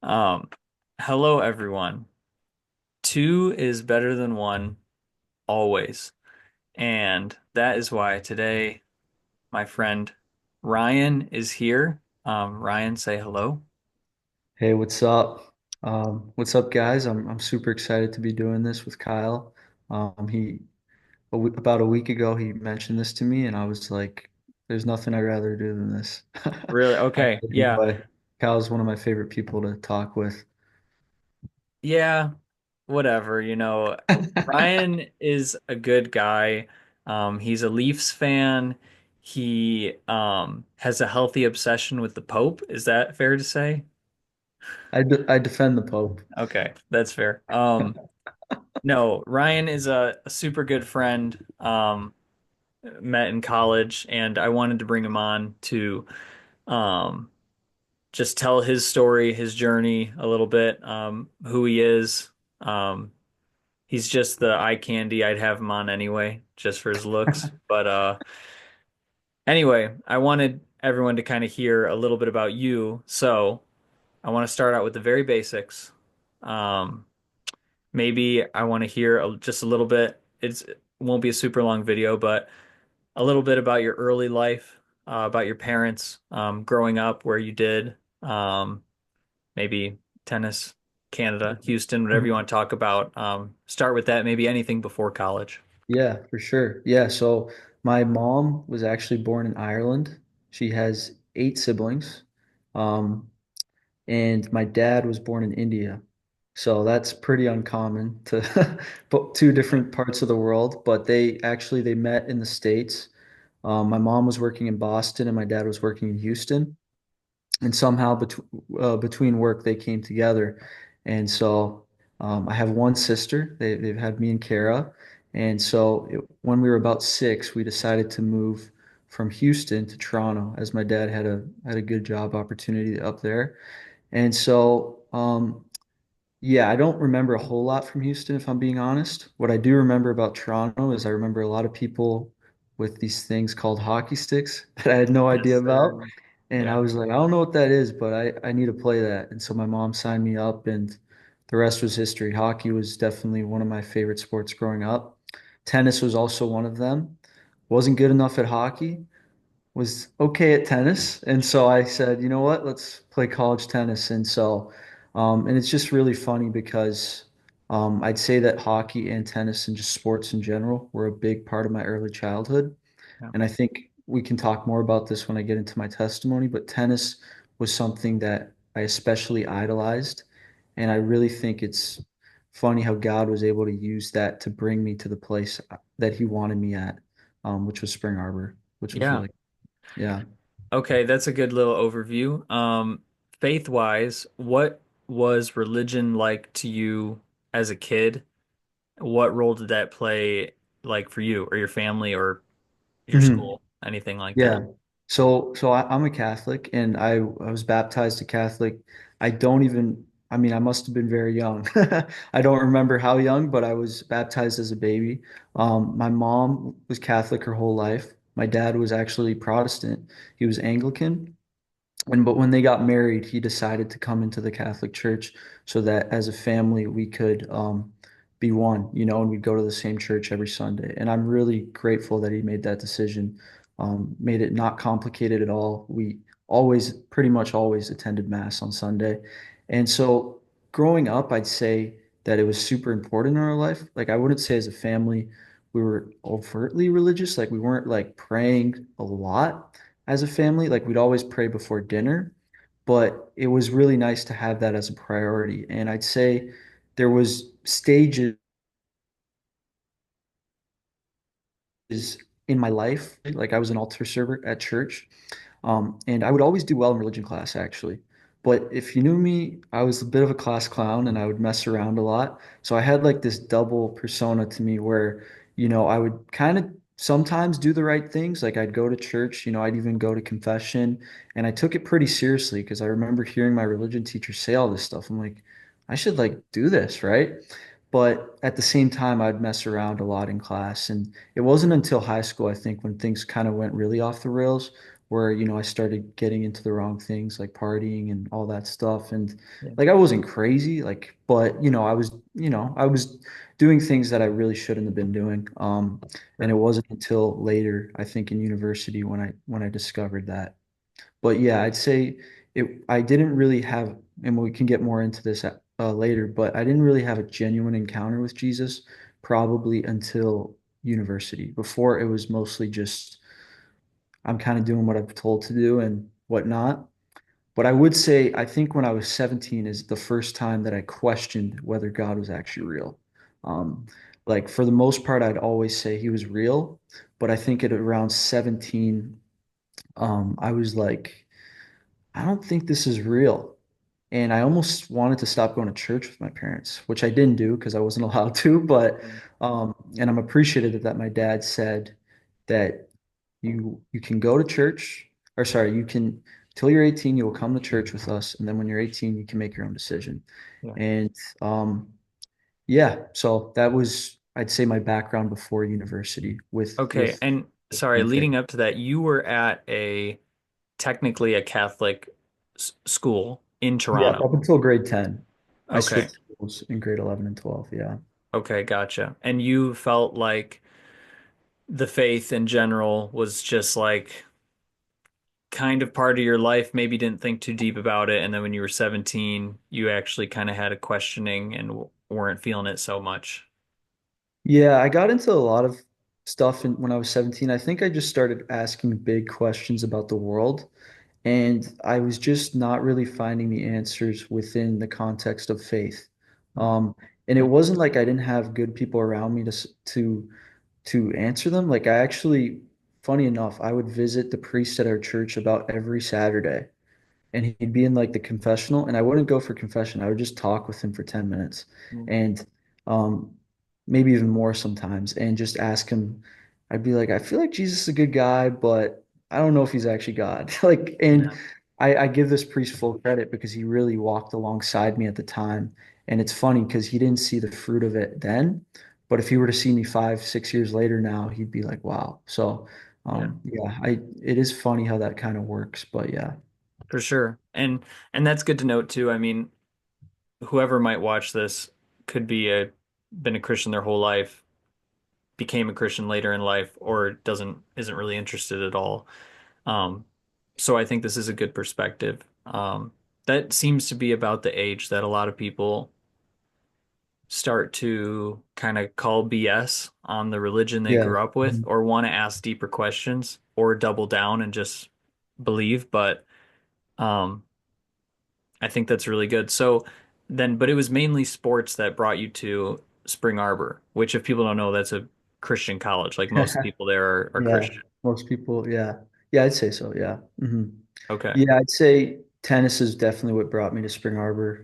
Um, Hello everyone. Two is better than one, always. And that is why today my friend Ryan is here. Ryan, say hello. Hey, what's up? What's up, guys? I'm super excited to be doing this with Kyle. He about a week ago he mentioned this to me, and I was like, "There's nothing I'd rather do than this." Really? Okay. Yeah. Anyway, Kyle's one of my favorite people to talk with. Yeah. Whatever, Ryan is a good guy. He's a Leafs fan. He has a healthy obsession with the Pope. Is that fair to say? I defend the Pope. Okay, that's fair. No, Ryan is a super good friend. Met in college, and I wanted to bring him on to um, just tell his story, his journey a little bit, who he is. Um, he's just the eye candy. I'd have him on anyway, just for his looks. But anyway, I wanted everyone to kind of hear a little bit about you. So I want to start out with the very basics. Um, Maybe I want to hear just a little bit. It won't be a super long video, but a little bit about your early life, about your parents, growing up, where you did, maybe tennis, Canada, Houston, whatever you want to talk about. Start with that, maybe anything before college. Yeah, for sure. Yeah, so my mom was actually born in Ireland. She has eight siblings. Um, and my dad was born in India. So that's pretty uncommon to but two different parts of the world, but they met in the States. My mom was working in Boston and my dad was working in Houston, and somehow between work they came together. And so I have one sister. They've had me and Kara, and so when we were about six, we decided to move from Houston to Toronto as my dad had a good job opportunity up there. And so, yeah, I don't remember a whole lot from Houston, if I'm being honest. What I do remember about Toronto is I remember a lot of people with these things called hockey sticks that I had no idea Yes, about. sir. And I Yeah. was like, I don't know what that is, but I need to play that. And so my mom signed me up, and the rest was history. Hockey was definitely one of my favorite sports growing up. Tennis was also one of them. Wasn't good enough at hockey, was okay at tennis. And so I said, you know what, let's play college tennis. And so, and it's just really funny because I'd say that hockey and tennis and just sports in general were a big part of my early childhood. Yeah. And I think we can talk more about this when I get into my testimony, but tennis was something that I especially idolized. And I really think it's funny how God was able to use that to bring me to the place that He wanted me at, which was Spring Arbor, which was Yeah. really yeah. Okay, that's a good little overview. Faith-wise, what was religion like to you as a kid? What role did that play, like for you or your family or your Mhm. school, anything like that? Yeah. I'm a Catholic and I was baptized a Catholic. I mean, I must have been very young. I don't remember how young, but I was baptized as a baby. My mom was Catholic her whole life. My dad was actually Protestant. He was Anglican. And but when they got married, he decided to come into the Catholic Church so that as a family we could be one, and we'd go to the same church every Sunday. And I'm really grateful that he made that decision. Made it not complicated at all. We pretty much always attended Mass on Sunday. And so growing up, I'd say that it was super important in our life. Like I wouldn't say as a family we were overtly religious, like we weren't like praying a lot as a family. Like we'd always pray before dinner, but it was really nice to have that as a priority. And I'd say there was stages in my life. Like I was an altar server at church. And I would always do well in religion class, actually. But if you knew me, I was a bit of a class clown and I would mess around a lot. So I had like this double persona to me where, I would kind of sometimes do the right things. Like I'd go to church, I'd even go to confession. And I took it pretty seriously because I remember hearing my religion teacher say all this stuff. I'm like, I should like do this, right? But at the same time, I'd mess around a lot in class. And it wasn't until high school, I think, when things kind of went really off the rails, where, I started getting into the wrong things like partying and all that stuff. And Yeah. like I wasn't crazy, like, but I was doing things that I really shouldn't have been doing. And it Sure. wasn't until later, I think in university when I discovered that. But yeah, I'd say I didn't really have, and we can get more into this later, but I didn't really have a genuine encounter with Jesus probably until university. Before it was mostly just I'm kind of doing what I'm told to do and whatnot. But I would say I think when I was 17 is the first time that I questioned whether God was actually real. Um, like for the most part, I'd always say he was real, but I think at around 17, I was like, I don't think this is real. And I almost wanted to stop going to church with my parents, which I didn't do because I wasn't allowed to. But and I'm appreciative that my dad said that you can go to church, or sorry, you can till you're 18, you will come to church with us, and then when you're 18, you can make your own decision. Yeah. And yeah, so that was I'd say my background before university Okay. And sorry, being faith. leading up to that, you were at a technically a Catholic school in Yeah, Toronto. up until grade 10. I Okay. switched schools in grade 11 and 12. Yeah. Okay, gotcha. And you felt like the faith in general was just like kind of part of your life, maybe didn't think too deep about it, and then when you were 17, you actually kind of had a questioning and weren't feeling it so much. Yeah, I got into a lot of stuff when I was 17. I think I just started asking big questions about the world, and I was just not really finding the answers within the context of faith. Mm. Um, and it wasn't like I didn't have good people around me to answer them. Like I actually, funny enough, I would visit the priest at our church about every Saturday and he'd be in like the confessional and I wouldn't go for confession. I would just talk with him for 10 minutes Mm. and um maybe even more sometimes and just ask him. I'd be like, I feel like Jesus is a good guy, but I don't know if he's actually God. Like, and Yeah, I give this priest full credit because he really walked alongside me at the time. And it's funny because he didn't see the fruit of it then, but if he were to see me 5, 6 years later now, he'd be like, wow. So yeah, yeah, I it is funny how that kind of works, but yeah. for sure. And that's good to note too. I mean, whoever might watch this could be a been a Christian their whole life, became a Christian later in life, or doesn't isn't really interested at all. Um, so I think this is a good perspective. That seems to be about the age that a lot of people start to kind of call BS on the religion they Yeah. grew up with Mhm. or want to ask deeper questions or double down and just believe. But um, I think that's really good. So then, but it was mainly sports that brought you to Spring Arbor, which if people don't know, that's a Christian college. Like most people there are Yeah, Christian. most people, yeah. Yeah, I'd say so, yeah. Okay. Yeah, I'd say tennis is definitely what brought me to Spring Arbor.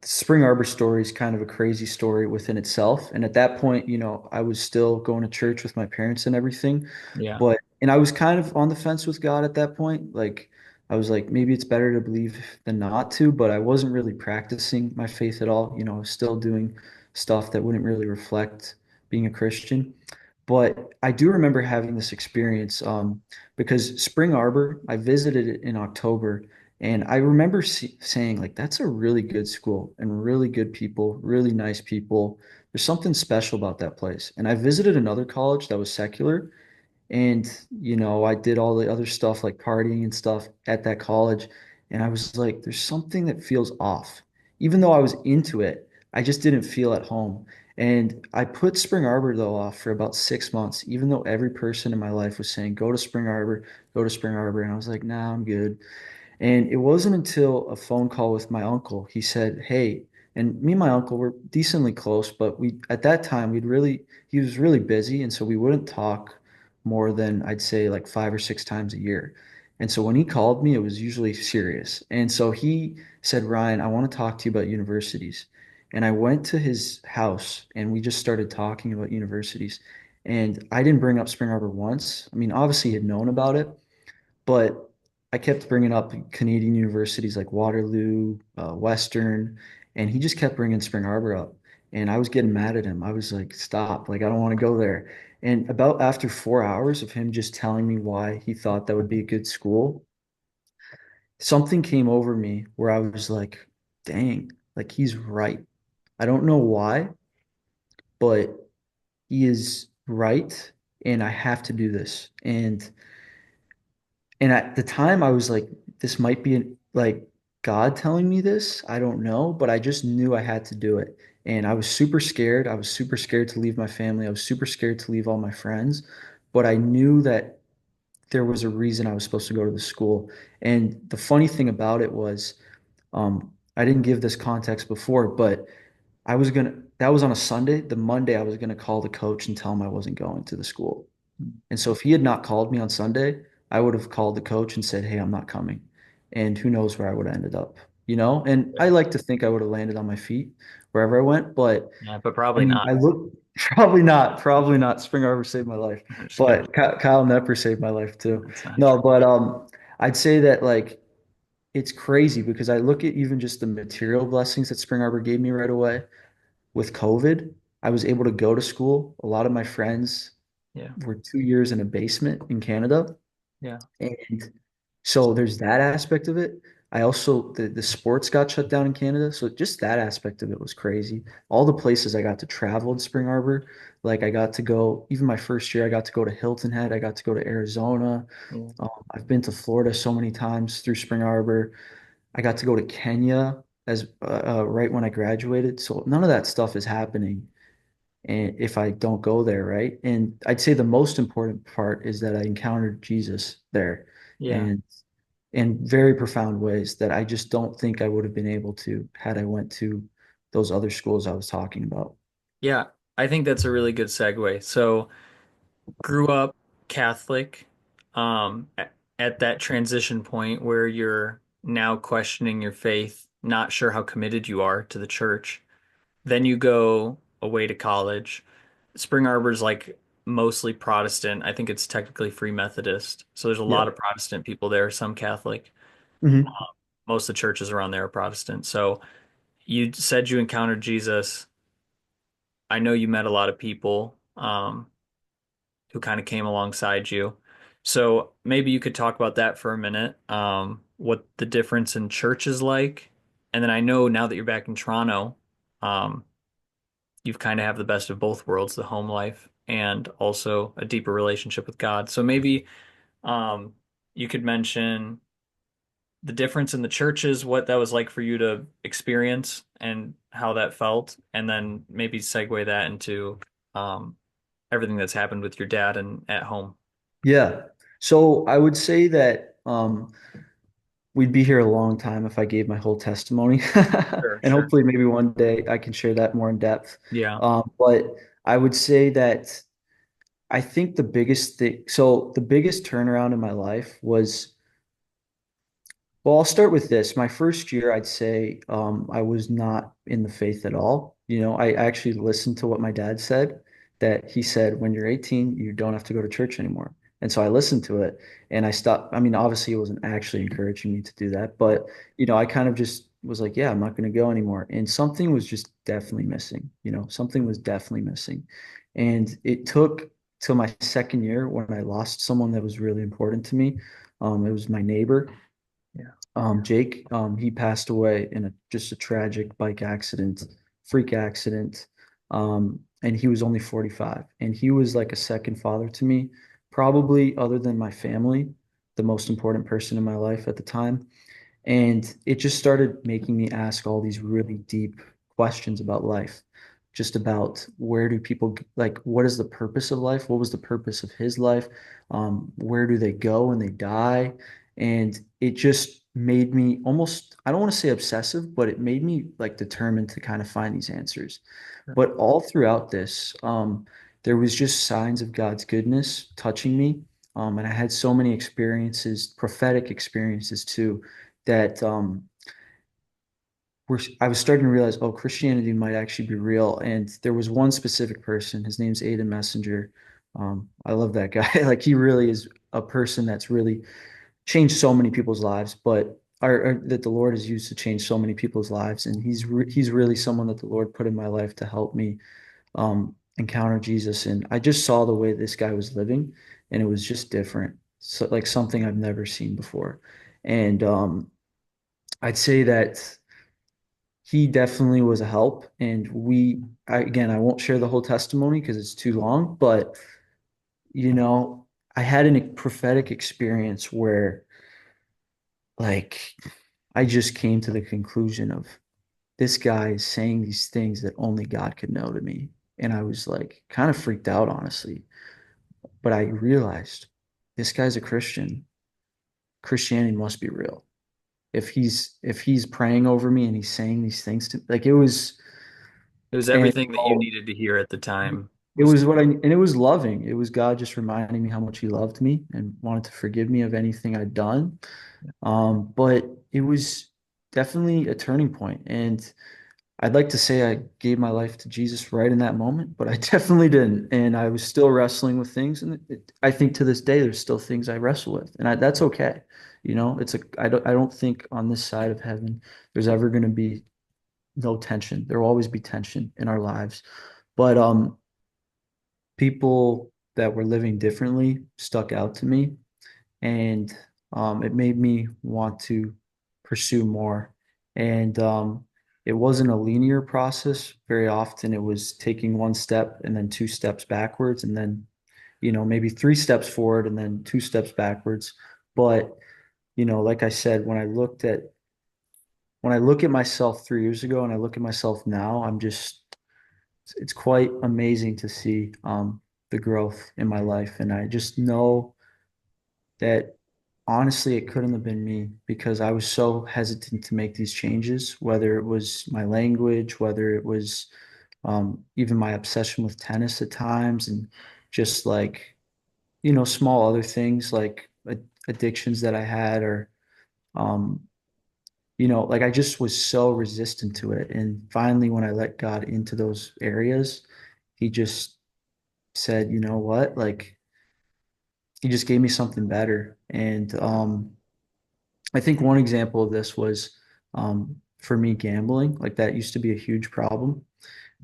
The Spring Arbor story is kind of a crazy story within itself. And at that point, I was still going to church with my parents and everything. Yeah. And I was kind of on the fence with God at that point. Like, I was like, maybe it's better to believe than not to, but I wasn't really practicing my faith at all. I was still doing stuff that wouldn't really reflect being a Christian. But I do remember having this experience because Spring Arbor, I visited it in October, and I remember saying, like, that's a really good school and really good people, really nice people. There's something special about that place. And I visited another college that was secular, and, I did all the other stuff like partying and stuff at that college. And I was like, there's something that feels off. Even though I was into it, I just didn't feel at home. And I put Spring Arbor though off for about 6 months, even though every person in my life was saying, go to Spring Arbor, go to Spring Arbor. And I was like, nah, I'm good. And it wasn't until a phone call with my uncle, he said, "Hey," and me and my uncle were decently close, but at that time, he was really busy. And so we wouldn't talk more than I'd say like 5 or 6 times a year. And so when he called me, it was usually serious. And so he said, "Ryan, I want to talk to you about universities." And I went to his house and we just started talking about universities. And I didn't bring up Spring Arbor once. I mean, obviously he had known about it, but I kept bringing up Canadian universities like Waterloo, Western, and he just kept bringing Spring Arbor up. And I was getting mad at him. I was like, stop, like I don't want to go there. And about after 4 hours of him just telling me why he thought that would be a good school, something came over me where I was like, dang, like he's right. I don't know why, but he is right, and I have to do this. And at the time I was like, this might be like God telling me this. I don't know, but I just knew I had to do it. And I was super scared. I was super scared to leave my family. I was super scared to leave all my friends, but I knew that there was a reason I was supposed to go to the school. And the funny thing about it was, I didn't give this context before, but that was on a Sunday. The Monday, I was gonna call the coach and tell him I wasn't going to the school. And so if he had not called me on Sunday, I would have called the coach and said, "Hey, I'm not coming." And who knows where I would have ended up, you know? And I Yeah. like to think I would have landed on my feet wherever I went, but Yeah, but I probably mean, not. I look probably not, probably not. Spring Arbor saved my life, I'm just kidding. but Kyle Nepper saved my life too. That's not No, true. but I'd say that like it's crazy because I look at even just the material blessings that Spring Arbor gave me right away. With COVID, I was able to go to school. A lot of my friends Yeah. were 2 years in a basement in Canada. Yeah. And so there's that aspect of it. I also, the sports got shut down in Canada. So just that aspect of it was crazy. All the places I got to travel in Spring Arbor, like I got to go, even my first year, I got to go to Hilton Head. I got to go to Arizona. Yeah. I've been to Florida so many times through Spring Arbor. I got to go to Kenya as right when I graduated. So none of that stuff is happening, and if I don't go there, right? And I'd say the most important part is that I encountered Jesus there, Yeah. and in very profound ways that I just don't think I would have been able to had I went to those other schools I was talking about. Yeah. I think that's a really good segue. So, grew up Catholic, at that transition point where you're now questioning your faith, not sure how committed you are to the church. Then you go away to college. Spring Arbor's like mostly Protestant. I think it's technically Free Methodist. So there's a lot Yeah. of Protestant people there, some Catholic. Hmm. Most of the churches around there are Protestant. So you said you encountered Jesus. I know you met a lot of people who kind of came alongside you. So maybe you could talk about that for a minute, what the difference in church is like. And then I know now that you're back in Toronto, um, you've kind of have the best of both worlds, the home life and also a deeper relationship with God. So maybe um, you could mention the difference in the churches, what that was like for you to experience and how that felt, and then maybe segue that into um, everything that's happened with your dad and at home. Yeah. So I would say that we'd be here a long time if I gave my whole testimony. Sure, And sure. hopefully maybe one day I can share that more in depth. Yeah, But I would say that I think the biggest thing, so the biggest turnaround in my life was, well, I'll start with this. My first year, I'd say I was not in the faith at all. You know, I actually listened to what my dad said, that he said, when you're 18, you don't have to go to church anymore. And so I listened to it and I stopped. I mean, obviously, he wasn't actually encouraging me to do that, but, you know, I kind of just was like, yeah, I'm not going to go anymore. And something was just definitely missing. You know, something was definitely missing. And it took till my second year when I lost someone that was really important to me. It was my neighbor. yeah, Jake, he passed away in just a tragic bike accident, freak accident. And he was only 45. And he was like a second father to me, probably other than my family, the most important person in my life at the time. And it just started making me ask all these really deep questions about life, just about where do people, like, what is the purpose of life? What was the purpose of his life? Where do they go when they die? And it just made me almost, I don't want to say obsessive, but it made me like determined to kind of find these answers. sure. But all throughout this, there was just signs of God's goodness touching me. And I had so many experiences, prophetic experiences too, that I was starting to realize, oh, Christianity might actually be real. And there was one specific person, his name's Aiden Messenger. I love that guy. Like he really is a person that's really changed so many people's lives. But or that the Lord has used to change so many people's lives, and he's really someone that the Lord put in my life to help me encounter Jesus. And I just saw the way this guy was living, and it was just different. So like something I've never seen before. And I'd say that he definitely was a help. And again, I won't share the whole testimony because it's too long, but you know, I had a prophetic experience where like I just came to the conclusion of this guy is saying these things that only God could know to me. And I was like kind of freaked out, honestly. But I realized this guy's a Christian. Christianity must be real. If he's praying over me and he's saying these things to like it was It was and everything that you needed to hear at the time. it Was was what I and it was loving. It was God just reminding me how much he loved me and wanted to forgive me of anything I'd done. But it was definitely a turning point. And I'd like to say I gave my life to Jesus right in that moment, but I definitely didn't. And I was still wrestling with things. And I think to this day, there's still things I wrestle with. And that's okay. You know, I don't think on this side of heaven, there's ever going to be no tension. There will always be tension in our lives. But people that were living differently stuck out to me, and it made me want to pursue more. And it wasn't a linear process. Very often, it was taking one step and then two steps backwards, and then maybe three steps forward and then two steps backwards. But like I said, when I look at myself 3 years ago and I look at myself now, it's quite amazing to see the growth in my life. And I just know that honestly, it couldn't have been me because I was so hesitant to make these changes, whether it was my language, whether it was even my obsession with tennis at times, and just like, small other things like addictions that I had, or, um, like I just was so resistant to it. And finally, when I let God into those areas, he just said, you know what? Like, he just gave me something better. And I think one example of this was for me gambling. Like that used to be a huge problem.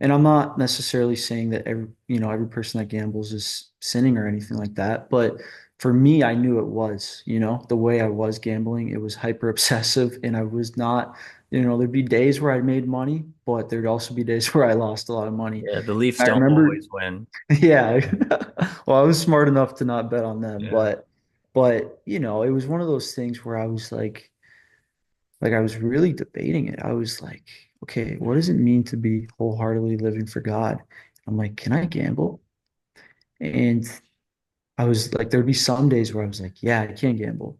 And I'm not necessarily saying that every person that gambles is sinning or anything like that. But for me, I knew it was, the way I was gambling, it was hyper obsessive and I was not, there'd be days where I made money, but there'd also be days where I lost a lot of money. Yeah, the Leafs I don't remember, always win. yeah, well, I was smart enough to not bet on them, Yeah. but it was one of those things where I was like I was really debating it. I was like, okay, what does it mean to be wholeheartedly living for God? I'm like, can I gamble? And I was like, there'd be some days where I was like, yeah, I can gamble.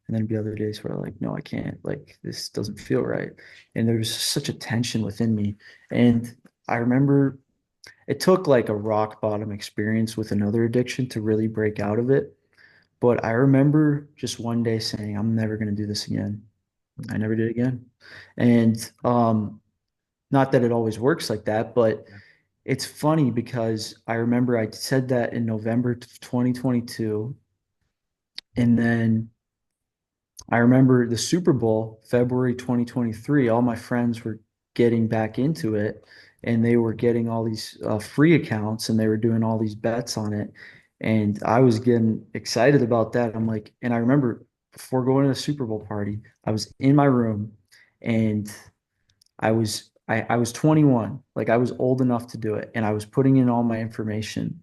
And then there'd be other days where I'm like, no, I can't. Like, this doesn't feel right. And there was such a tension within me. And I remember it took like a rock bottom experience with another addiction to really break out of it. But I remember just one day saying, I'm never going to do this again. I never did again. And not that it always works like that, but it's funny because I remember I said that in November 2022. And then I remember the Super Bowl, February 2023, all my friends were getting back into it and they were getting all these free accounts and they were doing all these bets on it. And I was getting excited about that. I'm like, and I remember before going to the Super Bowl party, I was in my room and I was 21, like I was old enough to do it, and I was putting in all my information,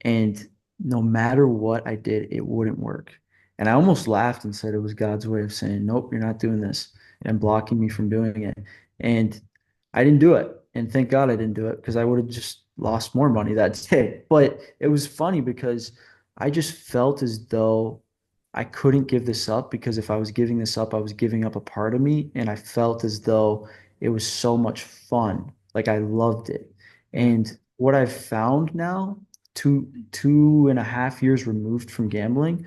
and no matter what I did, it wouldn't work. And I almost laughed and said it was God's way of saying, "Nope, you're not doing this," and blocking me from doing it. And I didn't do it, and thank God I didn't do it because I would have just lost more money that day. But it was funny because I just felt as though I couldn't give this up because if I was giving this up, I was giving up a part of me. And I felt as though it was so much fun. Like I loved it. Yeah. And what I've found now, two and a half years removed from gambling,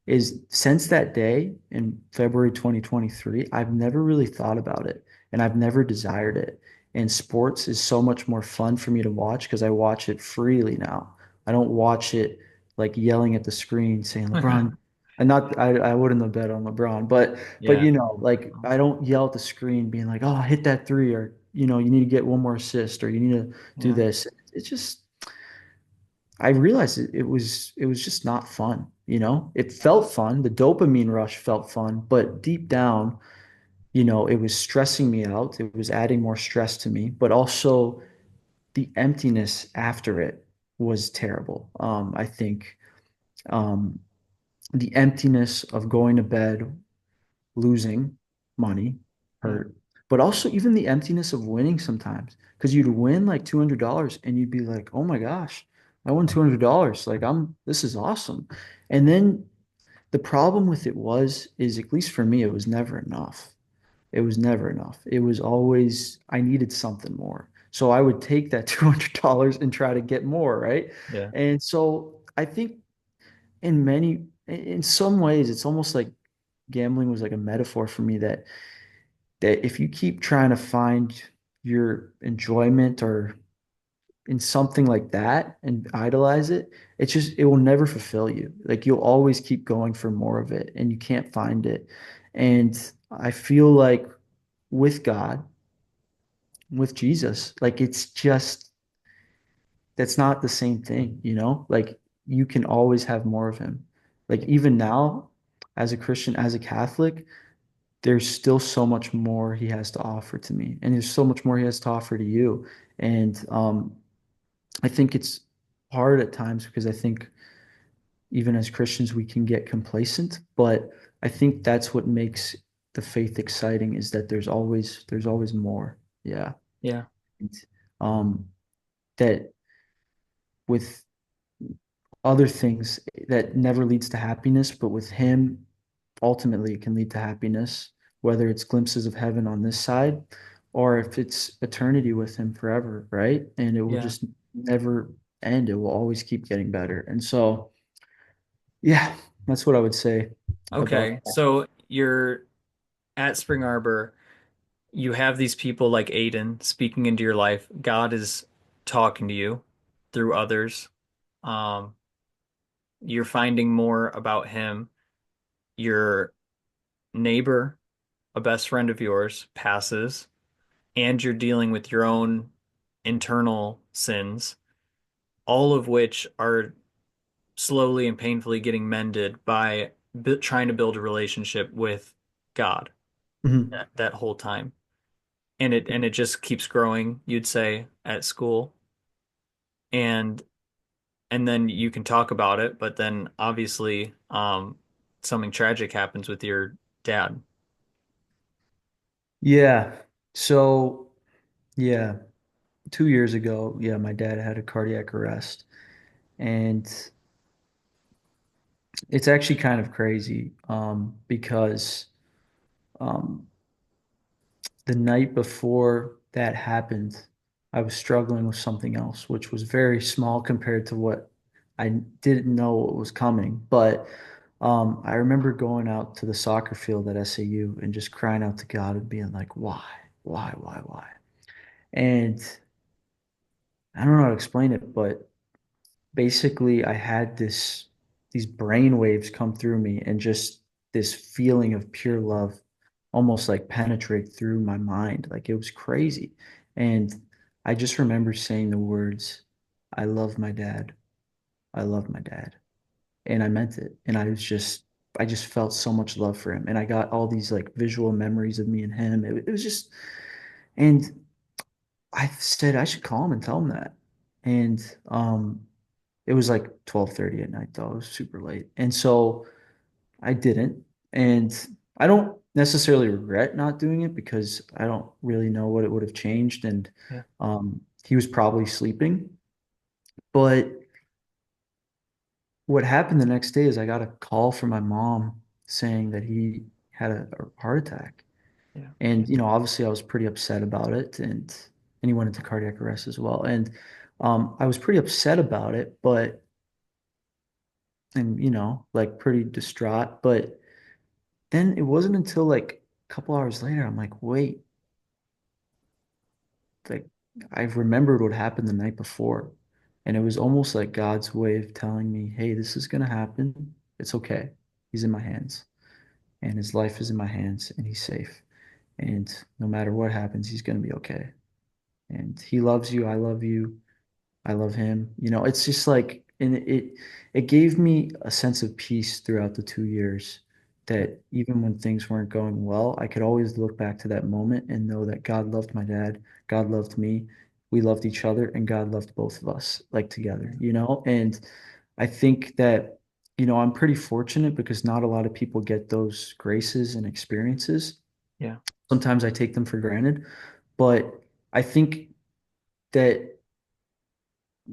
is since that day in February 2023, I've never really thought about it and I've never desired it. And sports is so much more fun for me to watch because I watch it freely now. I don't watch it like yelling at the screen saying, LeBron, And not I wouldn't have bet on LeBron, but Yeah. like I don't yell at the screen being like, "Oh, hit that three," or you need to get one more assist or you need to do Yeah. this. It's just I realized it was just not fun, you know? It felt fun. The dopamine rush felt fun, but deep down, it was stressing me out. It was adding more stress to me, but also the emptiness after it was terrible. I think um, the emptiness of going to bed, losing money, Yeah. hurt, but also even the emptiness of winning sometimes. Because you'd win like $200 and you'd be like, oh my gosh, I won $200. Like this is awesome. And then the problem with it is at least for me, it was never enough. It was never enough. It was always, I needed something more. So I would take that $200 and try to get more, right? Yeah. And so I think in some ways, it's almost like gambling was like a metaphor for me that if you keep trying to find your enjoyment or in something like that and idolize it, it will never fulfill you. Like you'll always keep going for more of it and you can't find it. And I feel like with God, with Jesus, like it's just that's not the same thing, you know? Like you can always have more of him. Like even now, as a Christian, as a Catholic, there's still so much more he has to offer to me. And there's so much more he has to offer to you. And I think it's hard at times because I think even as Christians we can get complacent, but I think that's what makes the faith exciting is that there's always more. Yeah. Yeah. And, um, that with other things that never leads to happiness, but with him, ultimately it can lead to happiness, whether it's glimpses of heaven on this side or if it's eternity with him forever, right? And it will Yeah. just never end. It will always keep getting better. And so, yeah, that's what I would say about Okay. that. So you're at Spring Arbor. You have these people like Aiden speaking into your life. God is talking to you through others. Um, you're finding more about him. Your neighbor, a best friend of yours, passes, and you're dealing with your own internal sins, all of which are slowly and painfully getting mended by trying to build a relationship with God Mhm. that whole time. And it just keeps growing, you'd say, at school. And and then you can talk about it, but then obviously something tragic happens with your dad. Yeah. So, yeah, 2 years ago, yeah, my dad had a cardiac arrest. And it's actually kind of crazy because um, the night before that happened, I was struggling with something else, which was very small compared to what I didn't know what was coming. But I remember going out to the soccer field at SAU and just crying out to God and being like, why, why? And I don't know how to explain it, but basically I had these brain waves come through me and just this feeling of pure love almost like penetrate through my mind. Like it was crazy. And I just remember saying the words, I love my dad. I love my dad. And I meant it. And I just felt so much love for him. And I got all these like visual memories of me and him. It was just, and I said I should call him and tell him that. And it was like 12:30 at night though. It was super late. And so I didn't. And I don't necessarily regret not doing it because I don't really know what it would have changed. And Yeah. he was probably sleeping. But what happened the next day is I got a call from my mom saying that he had a heart attack. Yeah. And, obviously I was pretty upset about it. And he went into cardiac arrest as well. And I was pretty upset about it, and, like pretty distraught. But then it wasn't until like a couple hours later, I'm like, wait, like I remembered what happened the night before. And it was almost like God's way of telling me, hey, this is going to happen. It's okay. He's in my hands, and his life is in my hands, and he's safe. And no matter what happens, he's going to be okay. And he loves you. I love you. I love him. It's just like, and it gave me a sense of peace throughout the 2 years that even when things weren't going well, I could always look back to that moment and know that God loved my dad, God loved me, we loved each other, and God loved both of us like together. And I think that, I'm pretty fortunate because not a lot of people get those graces and experiences. Yeah. Sometimes I take them for granted, but I think that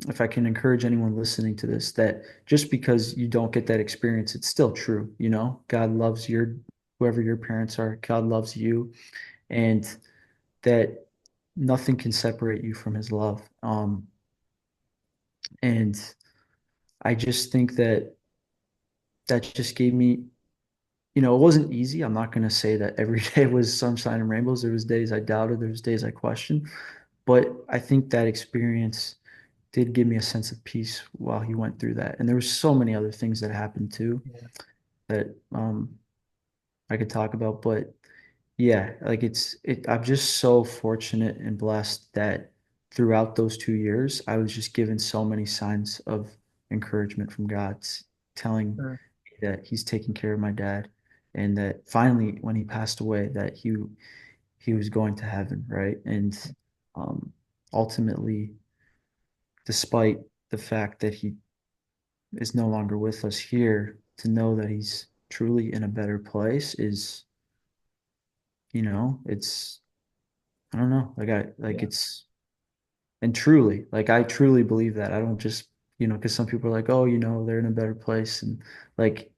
if I can encourage anyone listening to this, that just because you don't get that experience, it's still true. God loves whoever your parents are, God loves you, and that nothing can separate you from his love. And I just think that that just gave me, it wasn't easy. I'm not going to say that every day was sunshine and rainbows. There was days I doubted, there was days I questioned, but I think that experience did give me a sense of peace while he went through that. And there were so many other things that happened too Yeah. that I could talk about. But yeah, like I'm just so fortunate and blessed that throughout those 2 years, I was just given so many signs of encouragement from God, telling Sure. me that He's taking care of my dad, and that finally, when he passed away, that he was going to heaven, right? And um, ultimately, despite the fact that he is no longer with us here, to know that he's truly in a better place it's I don't know, like I like Yeah. it's and truly, like I truly believe that. I don't just, because some people are like, oh, they're in a better place, and like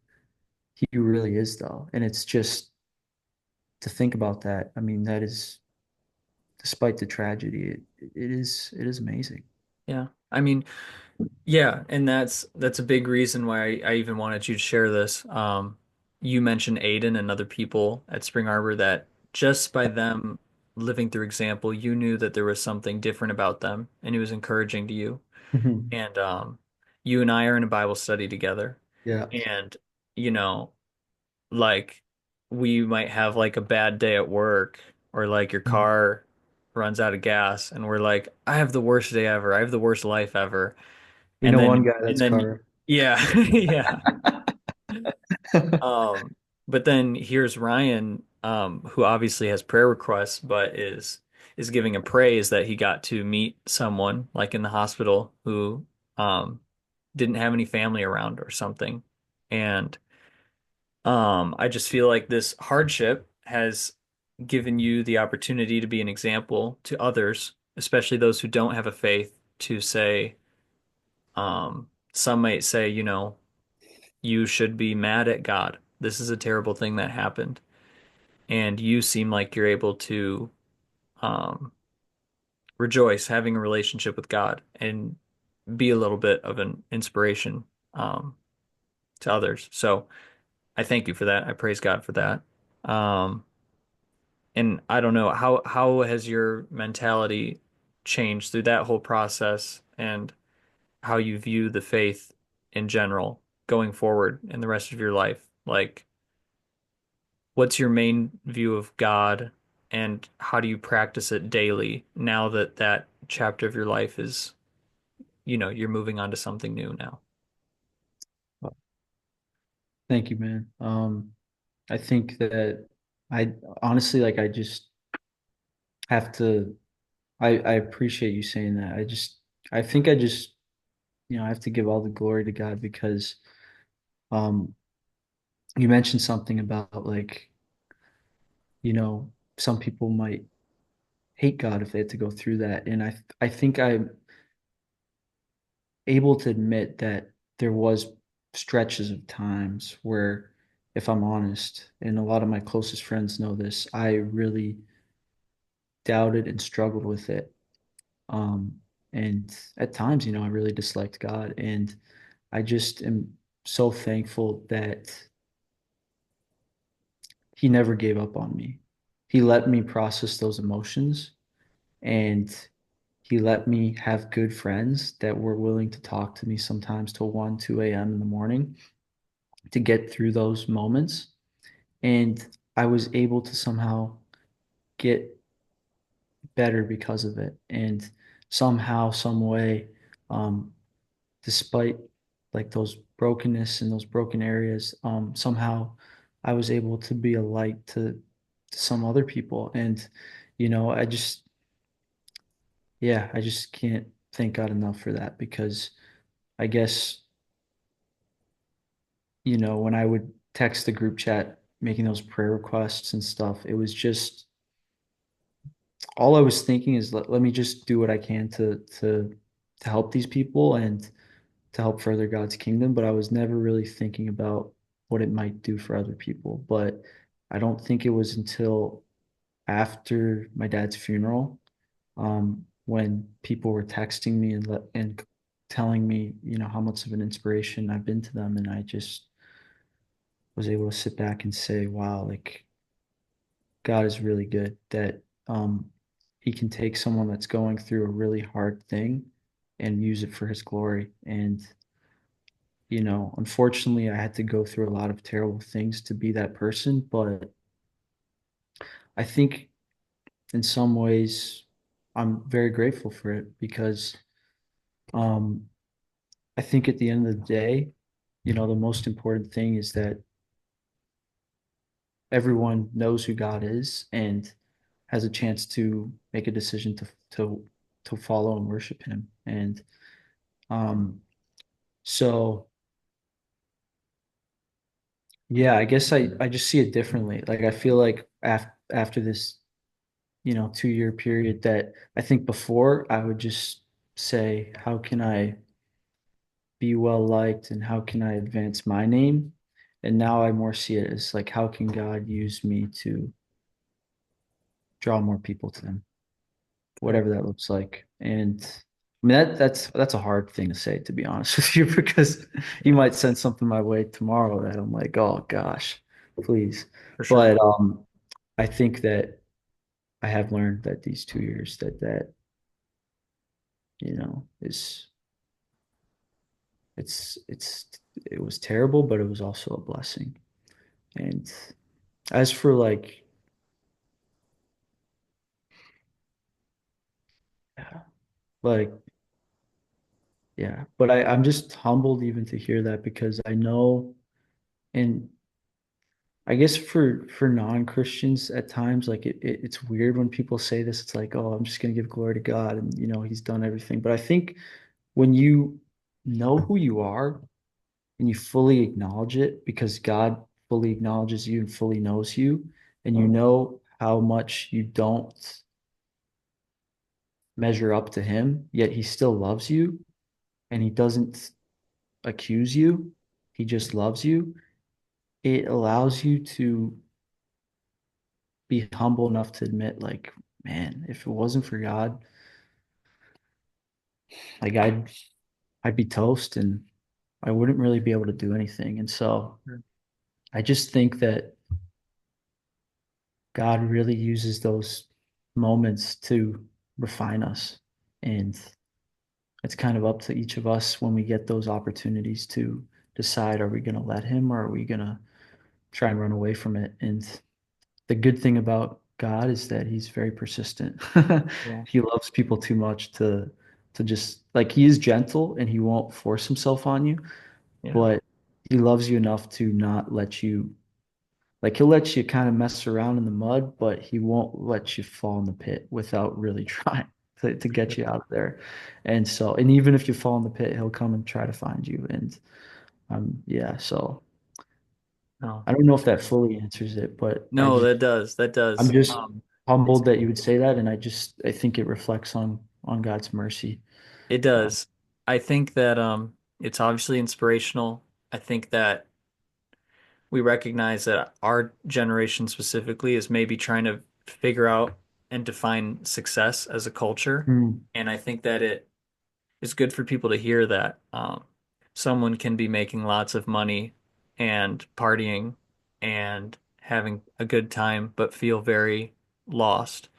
he really is though. And it's just to think about that. I mean, that is despite the tragedy, it is amazing. Yeah. I mean, yeah, and that's a big reason why I even wanted you to share this. You mentioned Aiden and other people at Spring Arbor that just by them living through example, you knew that there was something different about them, and it was encouraging to you. Mhm. And you and I are in a Bible study together, Yeah. and you know, like we might have like a bad day at work, or like your Mhm. car runs out of gas, and we're like, I have the worst day ever. I have the worst life ever. We And know then one guy and that's then car. yeah, yeah. Um, but then here's Ryan, who obviously has prayer requests, but is giving a praise that he got to meet someone like in the hospital who um didn't have any family around or something. And I just feel like this hardship has given you the opportunity to be an example to others, especially those who don't have a faith, to say, some might say, you should be mad at God. This is a terrible thing that happened. And you seem like you're able to um, rejoice having a relationship with God and be a little bit of an inspiration um, to others. So I thank you for that. I praise God for that. Um, and I don't know, how has your mentality changed through that whole process and how you view the faith in general going forward in the rest of your life? Like, what's your main view of God and how do you practice it daily now that that chapter of your life is, you're moving on to something new now? Thank you, man. I think that I honestly, like, I just have to, I appreciate you saying that. I think I just, I have to give all the glory to God because, um, you mentioned something about like, some people might hate God if they had to go through that. And I think I'm able to admit that there was stretches of times where, if I'm honest, and a lot of my closest friends know this, I really doubted and struggled with it. Um, and at times, I really disliked God. And I just am so thankful that He never gave up on me. He let me process those emotions, and He let me have good friends that were willing to talk to me sometimes till 1, 2 a.m. in the morning. to get through those moments. And I was able to somehow get better because of it. And somehow, some way, um, despite like those brokenness and those broken areas, somehow I was able to be a light to some other people. And, I just, yeah, I just can't thank God enough for that because I guess, when I would text the group chat making those prayer requests and stuff, it was just all I was thinking is let me just do what I can to help these people and to help further God's kingdom, but I was never really thinking about what it might do for other people. But I don't think it was until after my dad's funeral, when people were texting me and telling me, how much of an inspiration I've been to them, and I just was able to sit back and say, wow, like God is really good that he can take someone that's going through a really hard thing and use it for his glory. And, unfortunately, I had to go through a lot of terrible things to be that person. But I think in some ways, I'm very grateful for it because um, I think at the end of the day, the most important thing is that everyone knows who God is and has a chance to make a decision to follow and worship him. And um so yeah, I guess I just see it differently. Like I feel like after this, 2 year period that I think before I would just say, how can I be well liked and how can I advance my name? And now I more see it as like, how can God use me to draw more people to him? Yeah. Whatever that looks like. And I mean that's a hard thing to say to be honest with you because you Yeah, might send something my way tomorrow that I'm like, oh gosh, please. for sure. But I think that I have learned that these 2 years that is it's it was terrible, but it was also a blessing. And as for like yeah, but I'm just humbled even to hear that because I know and I guess for non-Christians at times, like it's weird when people say this. It's like, oh, I'm just gonna give glory to God, and He's done everything. But I think when you know who you are and you fully acknowledge it, because God fully acknowledges you and fully knows you, and you know how much you don't measure up to Him, yet He still loves you, and He doesn't accuse you. He just loves you. It allows you to be humble enough to admit, like, man, if it wasn't for God, like I'd be toast and I wouldn't really be able to do anything. And so I just think that God really uses those moments to refine us. And it's kind of up to each of us when we get those opportunities to decide, are we going to let him or are we going to try and run away from it? And the good thing about God is that he's very persistent. Yeah. He loves people too much to just like he is gentle and he won't force himself on you, Yeah. but he loves you enough to not let you like he'll let you kind of mess around in the mud, but he won't let you fall in the pit without really trying to get you out of there. And even if you fall in the pit, he'll come and try to find you. And yeah, so No. I don't know if that fully answers it, but No, that does. That I'm does. just It's humbled that you would say that, and I think it reflects on God's mercy. it Um, does. I think that it's obviously inspirational. I think that we recognize that our generation specifically is maybe trying to figure out and define success as a culture. mm, And I think that it is good for people to hear that someone can be making lots of money and partying and having a good time, but feel very lost.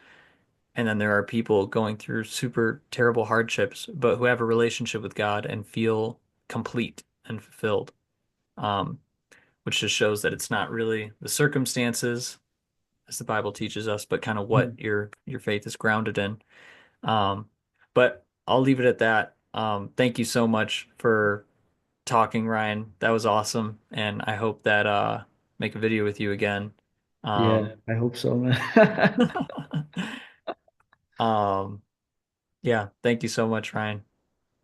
And then there are people going through super terrible hardships, but who have a relationship with God and feel complete and fulfilled. Um, which just shows that it's not really the circumstances, as the Bible teaches us, but kind of what Mhm. your faith is grounded in. Um, but I'll leave it at that. Thank you so much for talking, Ryan. That was awesome, and I hope that make a video with you again. Yeah, Um, I hope so, man. um, yeah, thank you so much, Ryan.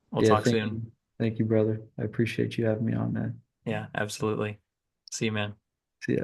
We'll Yeah, talk thank soon. you. Thank you, brother. I appreciate you having me on, man. Yeah, absolutely. See you, man. See ya.